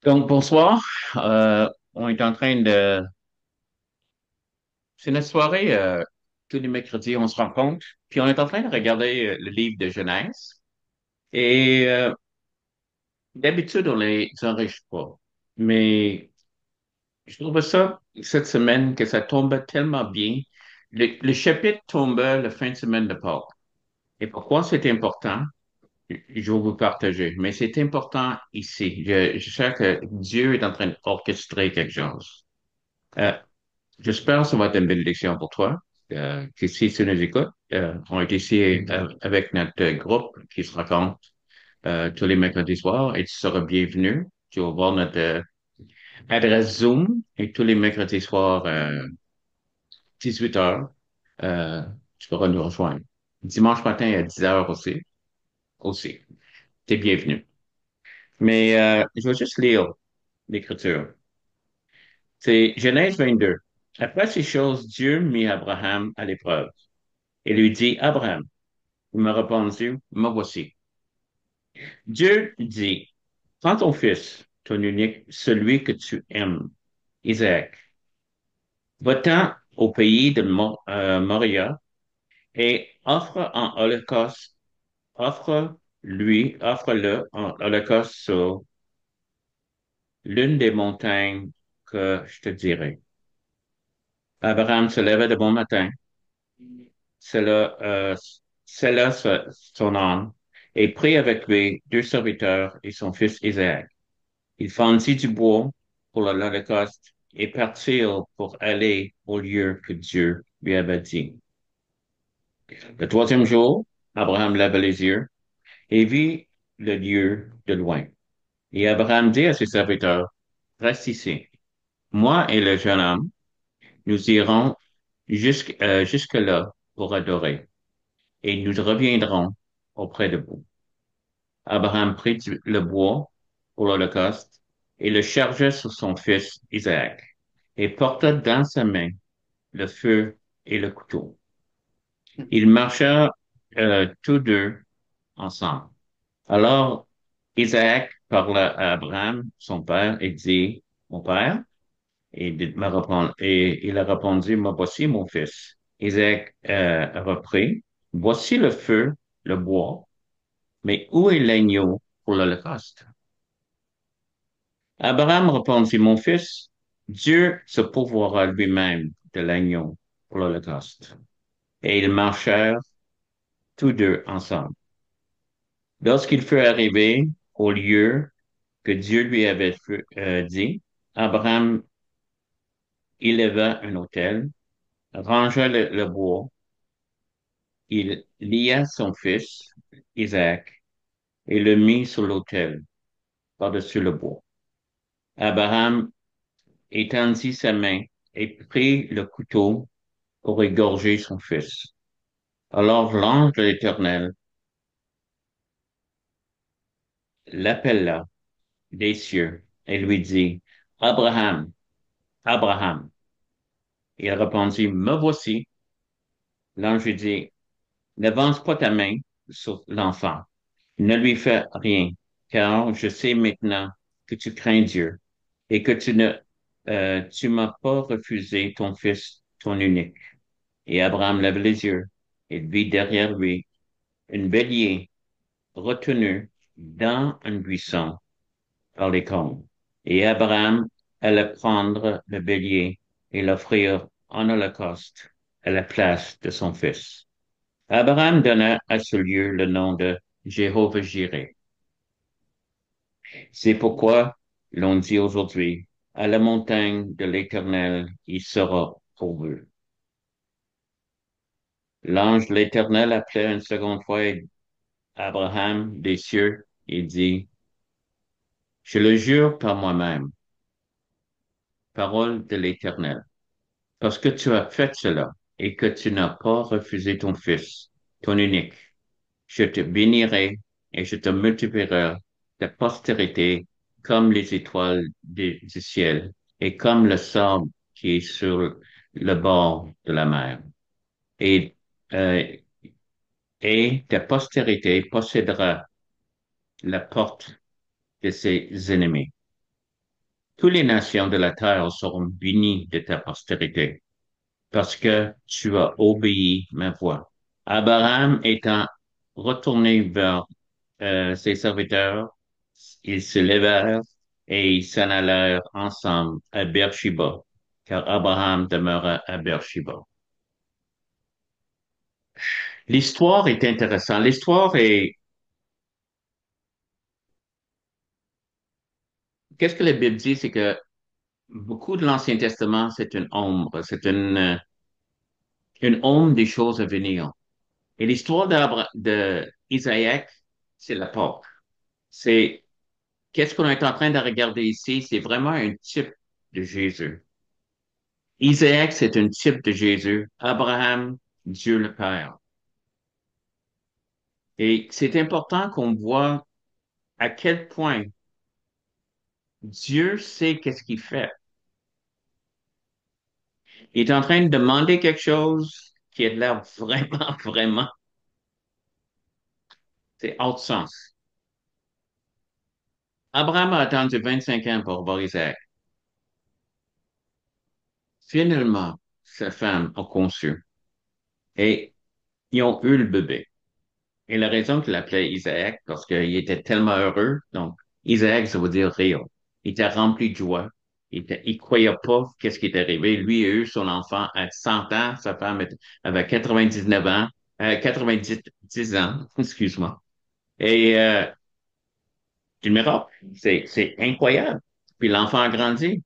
Donc, bonsoir. On est en train de... C'est notre soirée, tous les mercredis, on se rencontre, puis on est en train de regarder le livre de Genèse. Et d'habitude, on les enregistre pas. Mais je trouve ça, cette semaine, que ça tombe tellement bien. Le chapitre tombe la fin de semaine de Pâques. Et pourquoi c'est important? Je vais vous partager. Mais c'est important ici. Je sais que Dieu est en train d'orchestrer quelque chose. Euh, J'espère que ça va être une bénédiction pour toi, que si tu nous écoutes. On est ici avec notre groupe qui se rencontre tous les mercredis soirs et tu seras bienvenu. Tu vas voir notre adresse Zoom et tous les mercredis soirs, 18 heures, euh, tu pourras nous rejoindre. Dimanche matin à 10 heures aussi, aussi. T'es bienvenu. Mais je vais juste lire l'Écriture. C'est Genèse 22. Après ces choses, Dieu mit Abraham à l'épreuve et lui dit, Abraham, il me répondit, me voici. Dieu dit, prends ton fils, ton unique, celui que tu aimes, Isaac, va-t'en au pays de Moria et offre en holocauste, offre-le en holocauste sur l'une des montagnes que je te dirai. Abraham se leva de bon matin, cela, cela son âne, et prit avec lui deux serviteurs et son fils Isaac. Il fendit du bois pour l'Holocauste et partirent pour aller au lieu que Dieu lui avait dit. Le troisième jour, Abraham leva les yeux et vit le lieu de loin. Et Abraham dit à ses serviteurs, reste ici. Moi et le jeune homme, nous irons jusque-là pour adorer et nous reviendrons auprès de vous. Abraham prit le bois pour l'Holocauste et le chargea sur son fils Isaac et porta dans sa main le feu et le couteau. Ils marchèrent tous deux ensemble. Alors Isaac parla à Abraham, son père, et dit, mon père, et il a répondu, moi voici mon fils. Isaac reprit, voici le feu, le bois, mais où est l'agneau pour l'Holocauste? Abraham répondit, mon fils, Dieu se pourvoira lui-même de l'agneau pour l'Holocauste. Et ils marchèrent tous deux ensemble. Lorsqu'il fut arrivé au lieu que Dieu lui avait dit, Abraham éleva un autel, rangea le bois, il lia son fils, Isaac, et le mit sur l'autel, par-dessus le bois. Abraham étendit sa main et prit le couteau pour égorger son fils. Alors l'ange de l'Éternel l'appela des cieux et lui dit, Abraham, Abraham. Il répondit, me voici. L'ange lui dit, n'avance pas ta main sur l'enfant. Ne lui fais rien, car je sais maintenant que tu crains Dieu et que tu m'as pas refusé ton fils, ton unique. Et Abraham leva les yeux et vit derrière lui une bélier retenue dans un buisson par les cornes. Et Abraham alla prendre le bélier et l'offrir en holocauste à la place de son fils. Abraham donna à ce lieu le nom de Jéhovah-Jireh. C'est pourquoi l'on dit aujourd'hui, à la montagne de l'Éternel, il sera pourvu. L'ange de l'Éternel appela une seconde fois Abraham des cieux et dit, je le jure par moi-même, parole de l'Éternel, parce que tu as fait cela et que tu n'as pas refusé ton fils, ton unique. Je te bénirai et je te multiplierai ta postérité comme les étoiles du ciel et comme le sable qui est sur le bord de la mer. Et, euh, et ta postérité possédera la porte de ses ennemis. toutes les nations de la terre seront bénies de ta postérité, parce que tu as obéi ma voix. Abraham étant retourné vers ses serviteurs, ils se levèrent et ils s'en allèrent ensemble à Beersheba, car Abraham demeura à Beersheba. L'histoire est intéressante. L'histoire est, qu'est-ce que la Bible dit, c'est que beaucoup de l'Ancien Testament, c'est une ombre, c'est une ombre des choses à venir. Et l'histoire de Isaac, c'est la Pâque. C'est, qu'est-ce qu'on est en train de regarder ici? C'est vraiment un type de Jésus. Isaac, c'est un type de Jésus. Abraham, Dieu le Père. Et c'est important qu'on voit à quel point Dieu sait qu'est-ce qu'il fait. Il est en train de demander quelque chose qui a l'air vraiment, vraiment, c'est hors de sens. Abraham a attendu 25 ans pour voir Isaac. Finalement, sa femme a conçu et ils ont eu le bébé. Et la raison qu'il l'appelait Isaac, parce qu'il était tellement heureux, donc Isaac, ça veut dire rire. Il était rempli de joie. Il croyait pas qu'est-ce qui est arrivé. Lui a eu son enfant à 100 ans, sa femme avait 99 ans, 90 ans, excuse-moi. Et c'est une miracle. C'est incroyable. Puis l'enfant a grandi.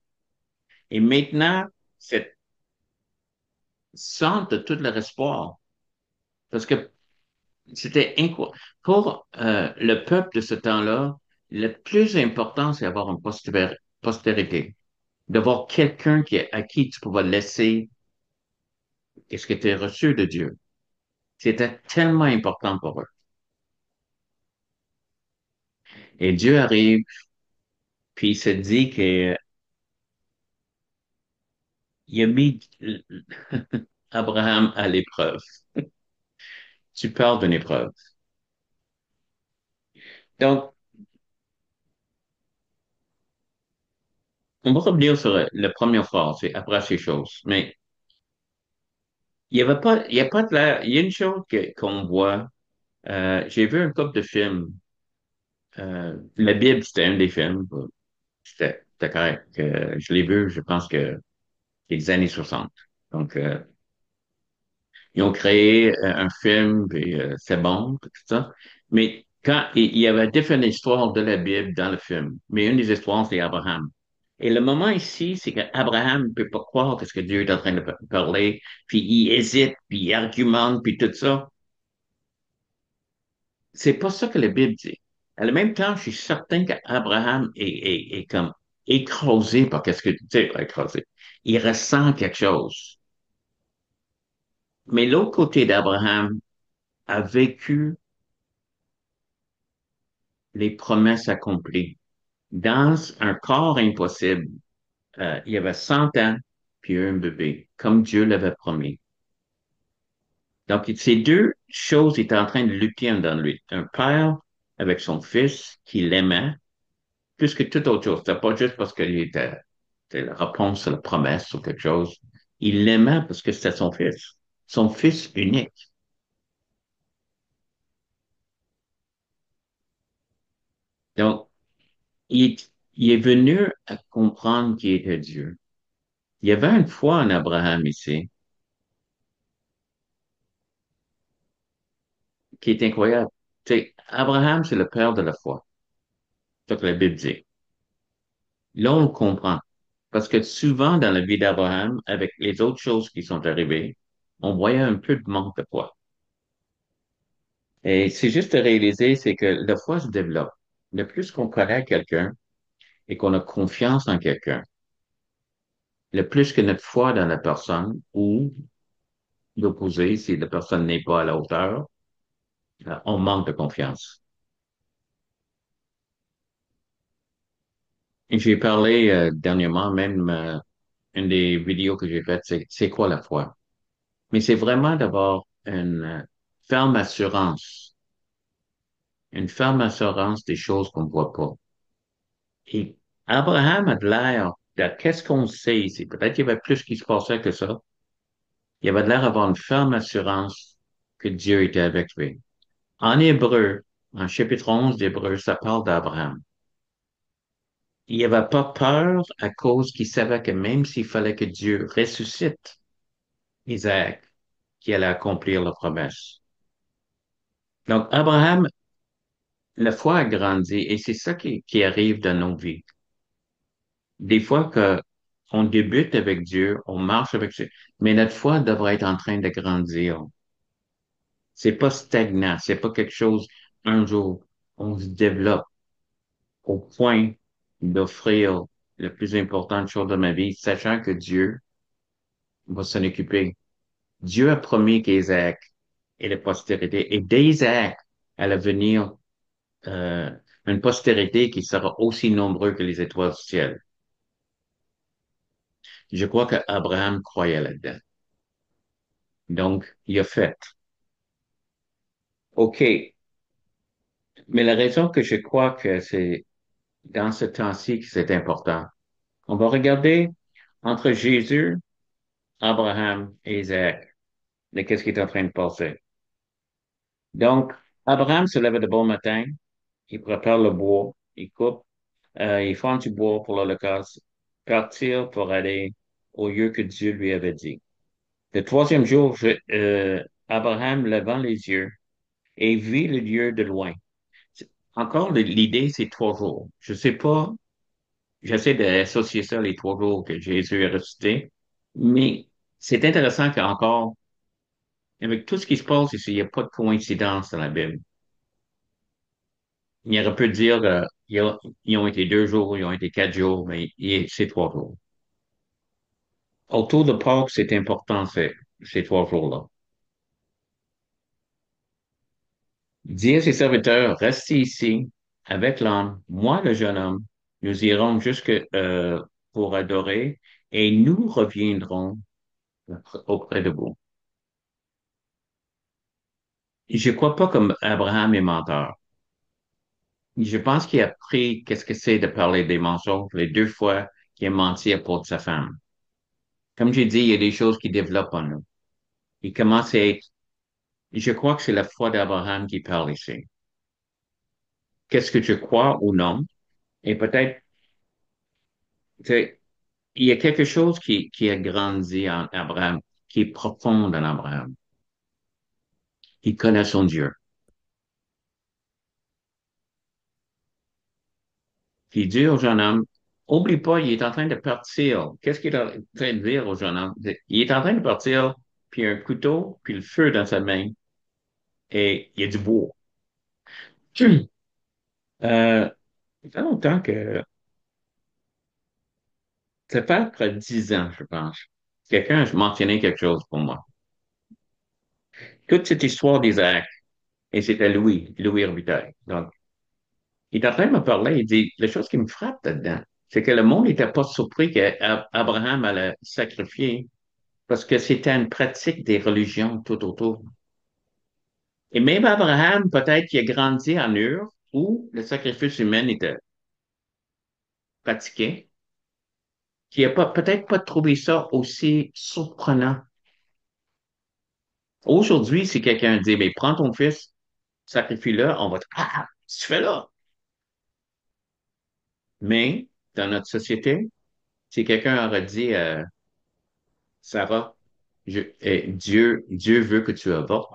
Et maintenant, cette centre de tout leur espoir. Parce que c'était incroyable. Pour le peuple de ce temps-là, le plus important, c'est d'avoir une postérité, d'avoir quelqu'un à qui tu pouvais laisser ce que tu as reçu de Dieu. C'était tellement important pour eux. Et Dieu arrive, puis il se dit qu'il a mis Abraham à l'épreuve. Tu parles d'une épreuve. Donc, on va revenir sur la première phrase, c'est après ces choses. Mais il y a pas de l'air, il y a une chose qu'on voit. J'ai vu un couple de films. La Bible, c'était un des films. C'était correct. Je l'ai vu, je pense que les années 60. Donc, ils ont créé un film, puis c'est bon, puis tout ça. Mais quand il y avait différentes histoires de la Bible dans le film, mais une des histoires, c'est Abraham. Et le moment ici, c'est qu'Abraham ne peut pas croire ce que Dieu est en train de parler, puis il hésite, puis il argumente, puis tout ça. C'est pas ça que la Bible dit. En même temps, je suis certain qu'Abraham est comme écrasé par qu'est-ce que tu dis, écrasé. Il ressent quelque chose. Mais l'autre côté d'Abraham a vécu les promesses accomplies. Dans un corps impossible, il y avait 100 ans, puis un bébé, comme Dieu l'avait promis. Donc, ces deux choses étaient en train de lutter dans lui. Un père avec son fils qui l'aimait, plus que toute autre chose. C'était pas juste parce qu'il était, c'était la réponse à la promesse ou quelque chose. Il l'aimait parce que c'était son fils unique. Donc, il est venu à comprendre qui était Dieu. Il y avait une foi en Abraham ici, qui est incroyable. Tu sais, Abraham, c'est le père de la foi. C'est ce que la Bible dit. Là, on le comprend. Parce que souvent, dans la vie d'Abraham, avec les autres choses qui sont arrivées, on voyait un peu de manque de foi. Et c'est juste de réaliser, c'est que la foi se développe. Le plus qu'on connaît quelqu'un et qu'on a confiance en quelqu'un, le plus que notre foi dans la personne ou l'opposé, si la personne n'est pas à la hauteur, on manque de confiance. Et j'ai parlé dernièrement, même une des vidéos que j'ai faites, c'est quoi la foi? Mais c'est vraiment d'avoir ferme assurance, une ferme assurance des choses qu'on ne voit pas. Et Abraham a de l'air, qu'est-ce qu'on sait ici? Peut-être qu'il y avait plus qui se passait que ça. Il avait de l'air d'avoir une ferme assurance que Dieu était avec lui. En hébreu, en chapitre 11 d'Hébreu, ça parle d'Abraham. Il n'avait pas peur à cause qu'il savait que même s'il fallait que Dieu ressuscite Isaac, qu'il allait accomplir la promesse. Donc, Abraham, la foi a grandi et c'est ça qui arrive dans nos vies. Des fois que on débute avec Dieu, on marche avec Dieu, mais notre foi devrait être en train de grandir. C'est pas stagnant, c'est pas quelque chose, un jour, on se développe au point d'offrir la plus importante chose de ma vie, sachant que Dieu va s'en occuper. Dieu a promis qu'Isaac et la postérité, et d'Isaac allait venir euh, une postérité qui sera aussi nombreuse que les étoiles du ciel. Je crois qu'Abraham croyait là-dedans. Donc, il a fait. OK. Mais la raison que je crois que c'est dans ce temps-ci que c'est important, on va regarder entre Jésus, Abraham et Isaac, de qu'est-ce qui est en train de passer. Donc, Abraham se lève de bon matin, il prépare le bois, il coupe, il fend du bois pour l'Holocauste, partir pour aller au lieu que Dieu lui avait dit. Le troisième jour, Abraham levant les yeux et vit le lieu de loin. Encore, l'idée, c'est 3 jours. Je sais pas, j'essaie d'associer ça les 3 jours que Jésus est ressuscité, mais c'est intéressant qu'encore, avec tout ce qui se passe ici, il n'y a pas de coïncidence dans la Bible. Il aurait pu dire, ils ont été 2 jours, ils ont été 4 jours, mais c'est 3 jours. Autour de Pâques, c'est important, ces 3 jours-là. Dis à ses serviteurs, restez ici avec l'homme, moi le jeune homme, nous irons jusque pour adorer et nous reviendrons auprès de vous. Je crois pas comme Abraham est menteur. Je pense qu'il a appris qu'est-ce que c'est de parler des mensonges les 2 fois qu'il a menti à propos de sa femme. Comme j'ai dit, il y a des choses qui développent en nous. Il commence à être, je crois que c'est la foi d'Abraham qui parle ici. Qu'est-ce que tu crois ou non? Et peut-être, tu sais, il y a quelque chose qui a grandi en Abraham, qui est profond en Abraham. Il connaît son Dieu. Puis il dit au jeune homme, oublie pas, il est en train de partir. Qu'est-ce qu'il est en train de dire au jeune homme? Il est en train de partir, puis un couteau, puis le feu dans sa main, et il y a du bois. Ça fait longtemps que, ça fait après 10 ans, je pense. Quelqu'un a mentionné quelque chose pour moi. Toute cette histoire d'Isaac, et c'était Louis Robitaille. Donc, il est en train de me parler, il dit, la chose qui me frappe là-dedans, c'est que le monde n'était pas surpris qu'Abraham allait sacrifier parce que c'était une pratique des religions tout autour. Et même Abraham, peut-être qu'il a grandi en Ur, où le sacrifice humain était pratiqué, qui a pas, peut-être pas trouvé ça aussi surprenant. Aujourd'hui, si quelqu'un dit, mais prends ton fils, sacrifie-le, on va dire, ah, qu'est-ce que tu fais là? Mais, dans notre société, si quelqu'un aurait dit, Sarah, Dieu veut que tu avortes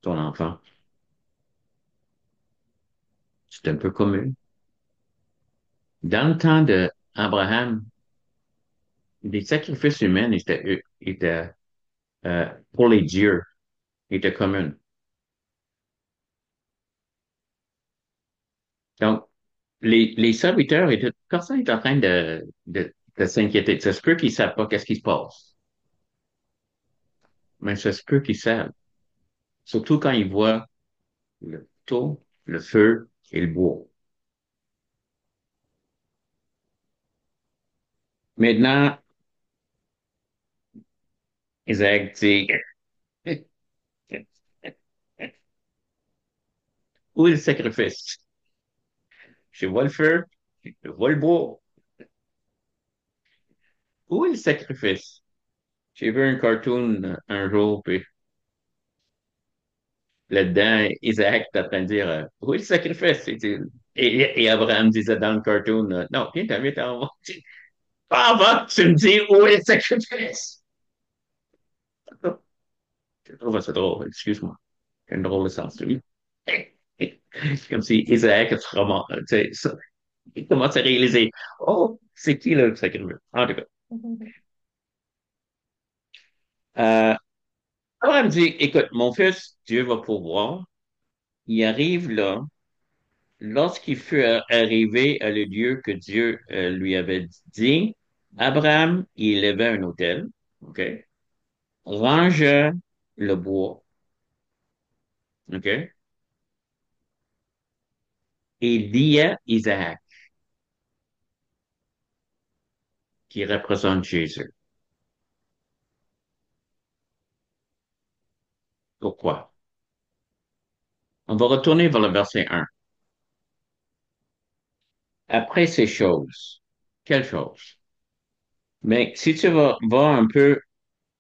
ton enfant. C'est un peu commun. Dans le temps d'Abraham, les sacrifices humains étaient pour les dieux, étaient communs. Donc, les serviteurs étaient, personne n'est en train de s'inquiéter. Ça se peut qu'ils ne savent pas qu'est-ce qui se passe, mais ça se peut qu'ils savent. Surtout quand ils voient le couteau, le feu et le bois. Maintenant, Isaac dit, Où est le sacrifice? Je vois le feu, je vois le bois. Où est le sacrifice? J'ai vu un cartoon un jour, puis là-dedans, Isaac est en train de dire où est le sacrifice? Et Abraham disait dans le cartoon non, viens, t'invite à voir. Pas avant que tu me dis où est le sacrifice? Je trouve ça drôle, excuse-moi. C'est un drôle de sens, lui. Comme si Isaac se remonte, tu sais, il commence à réaliser oh, c'est qui le sacrifice? En tout cas. Euh, Abraham dit écoute, mon fils, Dieu va pourvoir. Il arrive là. Lorsqu'il fut arrivé à le lieu que Dieu lui avait dit, Abraham, il élevait un autel, OK, rangea le bois, OK, et lia Isaac, qui représente Jésus. Pourquoi? On va retourner vers le verset 1. Après ces choses, quelles choses? Mais si tu vas un peu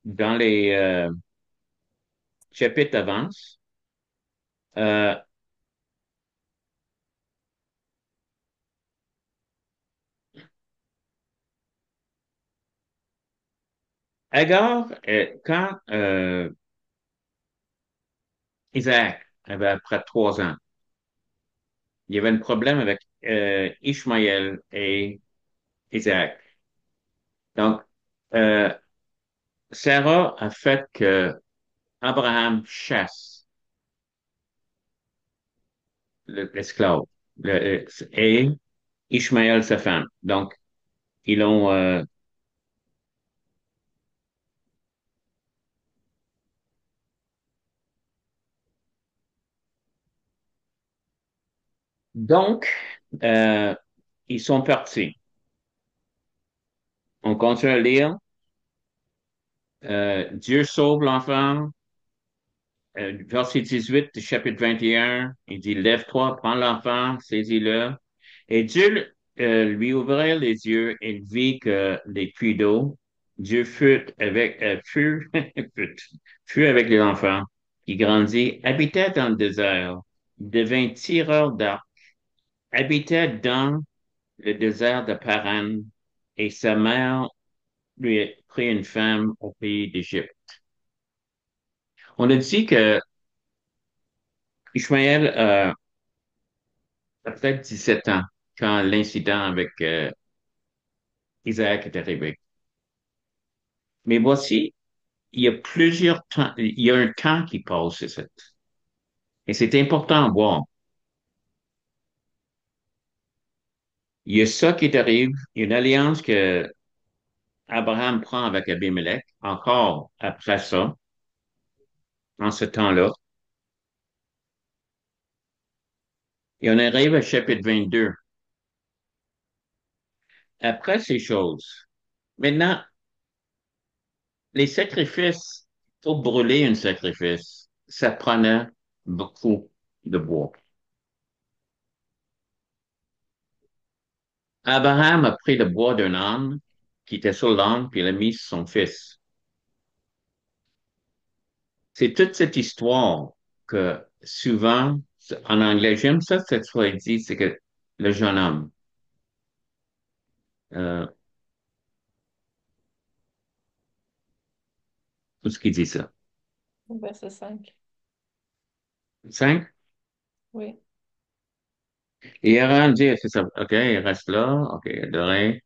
dans les chapitres d'avance, euh, Agar, quand Isaac avait à peu près 3 ans, il y avait un problème avec Ishmaël et Isaac. Donc, euh, Sarah a fait que Abraham chasse l'esclave et Ishmaël sa femme. Donc, ils ont donc euh, ils sont partis. On continue à lire. Dieu sauve l'enfant. Verset 18 du chapitre 21, il dit, lève-toi, prends l'enfant, saisis-le. Et Dieu lui ouvrait les yeux et il vit que les puits d'eau, Dieu fut avec les enfants, qui grandit, habitait dans le désert, devint tireur d'arc, habitait dans le désert de Paran, et sa mère lui a pris une femme au pays d'Égypte. On a dit que Ishmaël a peut-être 17 ans quand l'incident avec Isaac est arrivé. Mais voici, il y a plusieurs temps, il y a un temps qui passe ici. Et c'est important à voir. Il y a ça qui arrive, une alliance que Abraham prend avec Abimelech, encore après ça, en ce temps-là. Et on arrive au chapitre 22. Après ces choses, maintenant, les sacrifices, pour brûler un sacrifice, ça prenait beaucoup de bois. Abraham a pris le bois d'un âne qui était sur l'âne, puis il l'a mis sur son fils. C'est toute cette histoire que souvent, en anglais, j'aime ça, cette fois dit, c'est que le jeune homme, euh, tout ce qui dit ça. Verset 5. 5. Oui. Et Aaron dit, c'est ça, OK, il reste là, OK, adoré.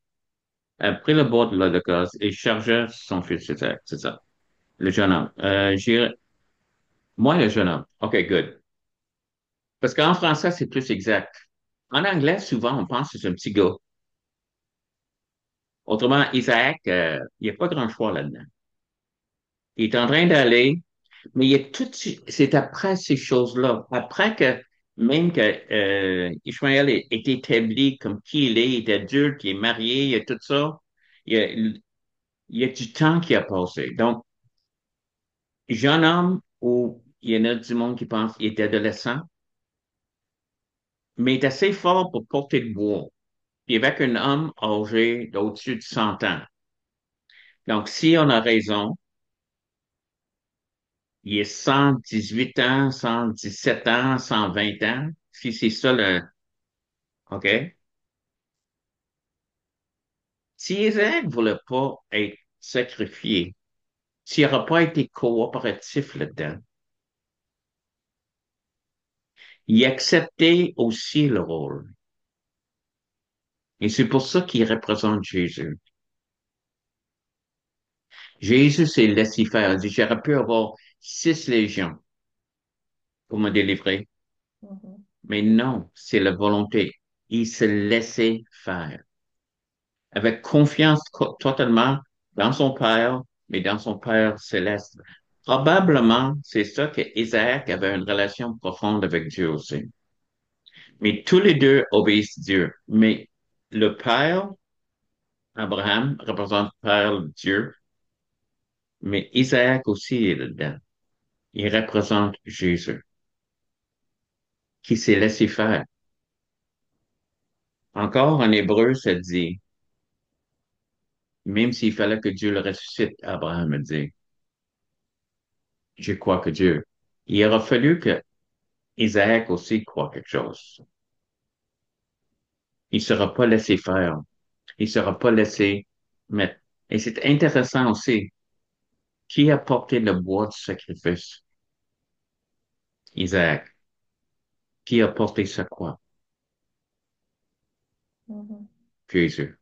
Après le bois de l'Holocauste, il chargea son fils, c'est ça, le jeune homme. Moi, le jeune homme. OK, good. Parce qu'en français, c'est plus exact. En anglais, souvent, on pense que c'est un petit gars. Autrement, Isaac, il n'y a pas grand choix là-dedans. Il est en train d'aller, mais il y a tout, c'est après ces choses-là, après que même que Ishmaël est établi comme qui il est adulte, il est marié, il y a tout ça, il y a, il y a du temps qui a passé. Donc, jeune homme, ou il y en a du monde qui pense qu'il est adolescent, mais il est assez fort pour porter le bois. Puis avec un homme âgé d'au-dessus de 100 ans. Donc, si on a raison, il est 118 ans, 117 ans, 120 ans. Si c'est ça le, OK? Si Isaac ne voulait pas être sacrifié, s'il n'aurait pas été coopératif là-dedans, il acceptait aussi le rôle. Et c'est pour ça qu'il représente Jésus. Jésus s'est laissé faire. Il dit, j'aurais pu avoir 6 légions pour me délivrer. Mhm. Mais non, c'est la volonté. Il se laissait faire. Avec confiance totalement dans son Père, mais dans son Père céleste. Probablement, c'est ça que Isaac avait une relation profonde avec Dieu aussi. Mais tous les deux obéissent Dieu. Mais le Père, Abraham, représente le Père Dieu, mais Isaac aussi est dedans. Il représente Jésus, qui s'est laissé faire. Encore en hébreu, ça dit, même s'il fallait que Dieu le ressuscite, Abraham a dit, je crois que Dieu. Il aura fallu que Isaac aussi croit quelque chose. Il ne sera pas laissé faire. Il ne sera pas laissé mettre. Et c'est intéressant aussi. Qui a porté le bois du sacrifice? Isaac. Qui a porté sa croix? Mhm. Jésus.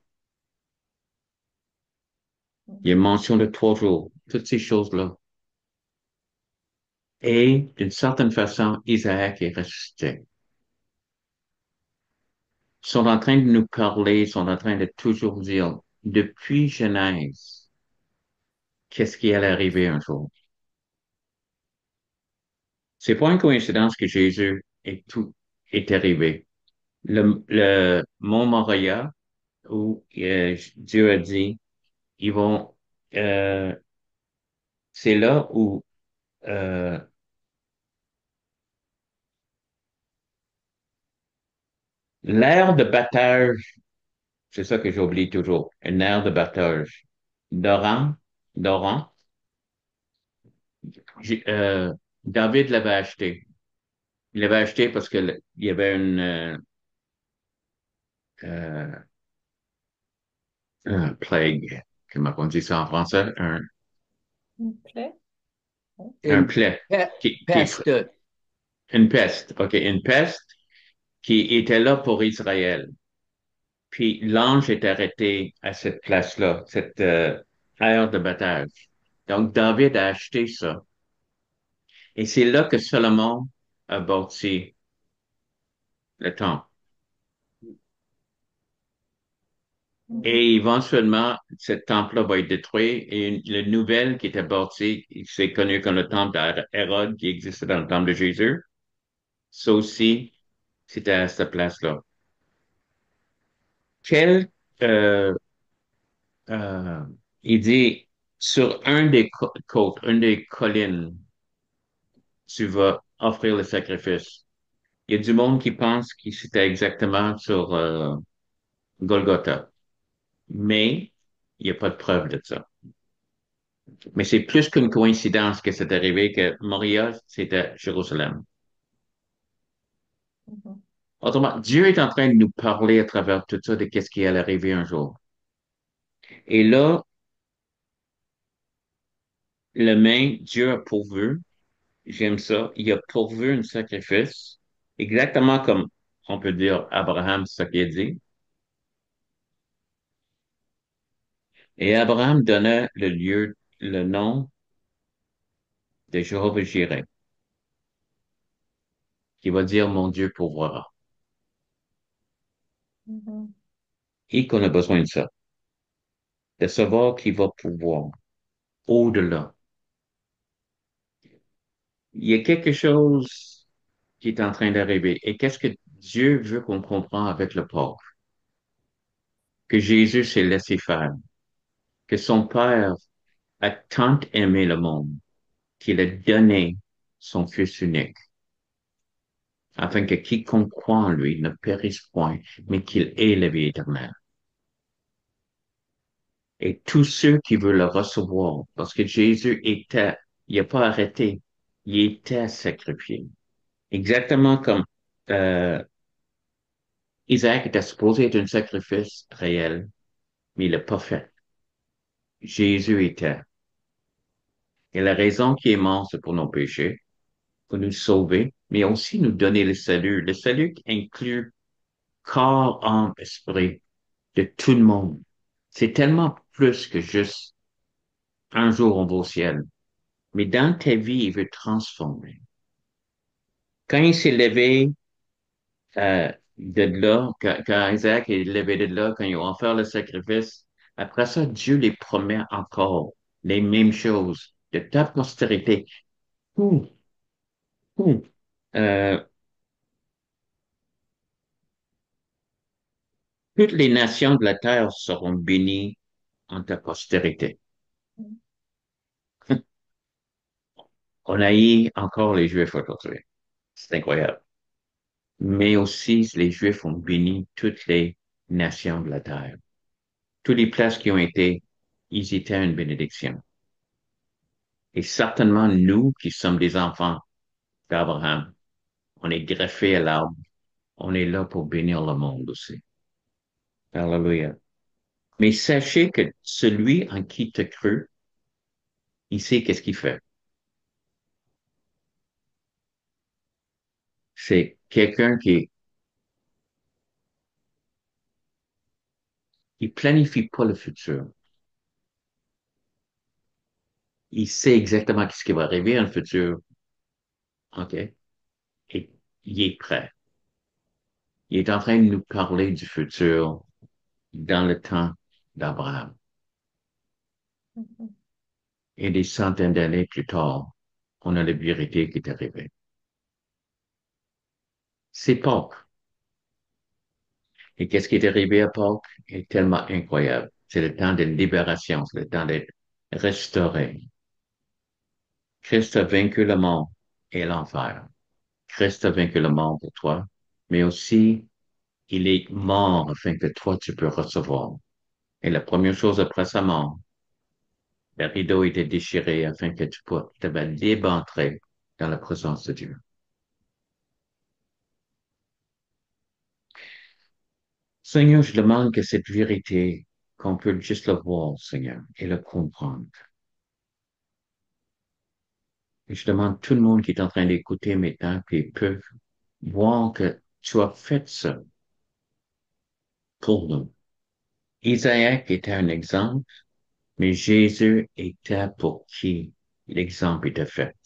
Il y a Mhm. mention de 3 jours. Toutes ces choses-là. Et d'une certaine façon, Isaac est ressuscité. Ils sont en train de nous parler, ils sont en train de toujours dire, depuis Genèse, qu'est-ce qui allait arriver un jour? C'est pas une coïncidence que Jésus est arrivé. Le mont Moriah, où Dieu a dit, ils vont, euh, c'est là où euh, l'aire de battage, c'est ça que j'oublie toujours, une aire de battage. Doran, Doran, j'ai- euh, David l'avait acheté. Il l'avait acheté parce que il y avait euh, un plague, comment on dit ça en français? Une plaie? Ouais. Un Une plaie, qui est peste. une peste, OK, une peste qui était là pour Israël. Puis l'ange est arrêté à cette place-là, cette aire de battage. Donc David a acheté ça. Et c'est là que Salomon a bâti le temple. Mhm. Et éventuellement, ce temple-là va être détruit et le nouvel qui était bâti, c'est connu comme le temple d'Hérode qui existait dans le temple de Jésus. Ça aussi, c'était à cette place-là. Quel, euh, euh, il dit, sur un des côtes, une des collines, tu vas offrir le sacrifice. Il y a du monde qui pense que c'était exactement sur Golgotha, mais il n'y a pas de preuve de ça. Mais c'est plus qu'une coïncidence que c'est arrivé que Moria, c'était Jérusalem. Mhm. Autrement, Dieu est en train de nous parler à travers tout ça de qu'est-ce qui allait arriver un jour. Et là, le main, Dieu a pourvu, j'aime ça, il a pourvu un sacrifice, exactement comme on peut dire Abraham, c'est ça qu'il a dit. Et Abraham donna le lieu, le nom de Jéhovah-Jireh, qui va dire mon Dieu pourvoira. Mhm. Et qu'on a besoin de ça, de savoir qu'il va pouvoir au-delà. Il y a quelque chose qui est en train d'arriver. Et qu'est-ce que Dieu veut qu'on comprenne avec le pauvre? Que Jésus s'est laissé faire, que son Père a tant aimé le monde qu'il a donné son Fils unique, afin que quiconque croit en lui ne périsse point, mais qu'il ait la vie éternelle. Et tous ceux qui veulent le recevoir, parce que Jésus était, il n'a pas arrêté, il était sacrifié. Exactement comme euh, Isaac était supposé être un sacrifice réel, mais il l'a pas fait. Jésus était. Et la raison qu'il est mort, c'est pour nos péchés, pour nous sauver, mais aussi nous donner le salut. Le salut qui inclut corps, âme, esprit de tout le monde. C'est tellement plus que juste un jour on va au ciel. Mais dans ta vie, il veut transformer. Quand il s'est levé de là, quand Isaac est levé de là, quand ils ont offert le sacrifice, après ça, Dieu les promet encore les mêmes choses de ta postérité. Ouh, ouh. Euh, Toutes les nations de la terre seront bénies en ta postérité. On haït encore les Juifs aujourd'hui. C'est incroyable. Mais aussi, les Juifs ont béni toutes les nations de la terre. Toutes les places qui ont été, ils étaient une bénédiction. Et certainement, nous qui sommes des enfants d'Abraham, on est greffés à l'arbre, on est là pour bénir le monde aussi. Alléluia. Mais sachez que celui en qui te cru, il sait qu'est-ce qu'il fait. C'est quelqu'un qui planifie pas le futur. Il sait exactement ce qui va arriver dans le futur, OK? Et il est prêt. Il est en train de nous parler du futur dans le temps d'Abraham. Mhm. Et des centaines d'années plus tard, on a la vérité qui est arrivée. C'est Pâques. Et qu'est-ce qui est arrivé à Pâques est tellement incroyable. C'est le temps de libération, c'est le temps d'être restauré. Christ a vaincu le monde et l'enfer. Christ a vaincu le monde pour toi, mais aussi il est mort afin que toi tu peux recevoir. Et la première chose après sa mort, le rideau était déchiré afin que tu puisses libre entrer dans la présence de Dieu. Seigneur, je demande que cette vérité, qu'on peut juste le voir, Seigneur, et le comprendre. Et je demande à tout le monde qui est en train d'écouter maintenant qu'ils peuvent voir que tu as fait ça pour nous. Isaac était un exemple, mais Jésus était pour qui l'exemple était fait,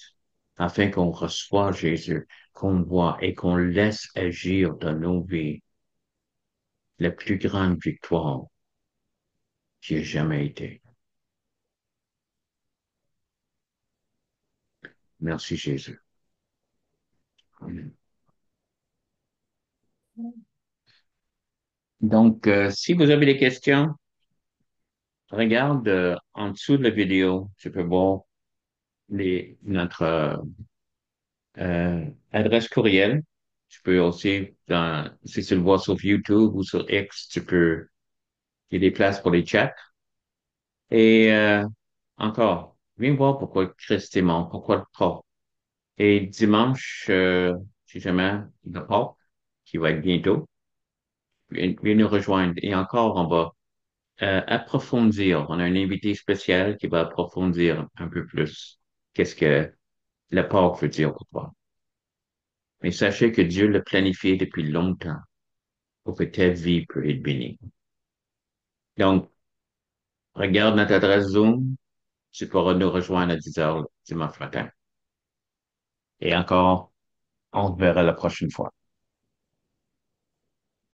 afin qu'on reçoive Jésus, qu'on voit et qu'on laisse agir dans nos vies la plus grande victoire qui ait jamais été. Merci Jésus. Amen. Donc, si vous avez des questions, regarde en dessous de la vidéo, tu peux voir notre adresse courriel. Tu peux aussi, si tu le vois sur YouTube ou sur X, il y a des places pour les chats. Et encore, viens voir pourquoi Christ est mort, pourquoi le Pâques. Et dimanche, si jamais le Pâques, qui va être bientôt, viens nous rejoindre. Et encore, on va approfondir. On a un invité spécial qui va approfondir un peu plus qu'est-ce que le Pâques veut dire pour toi. Mais sachez que Dieu l'a planifié depuis longtemps pour que ta vie peut être bénie. Donc, regarde notre adresse Zoom. Tu pourras nous rejoindre à 10 heures dimanche matin. Et encore, on se verra la prochaine fois.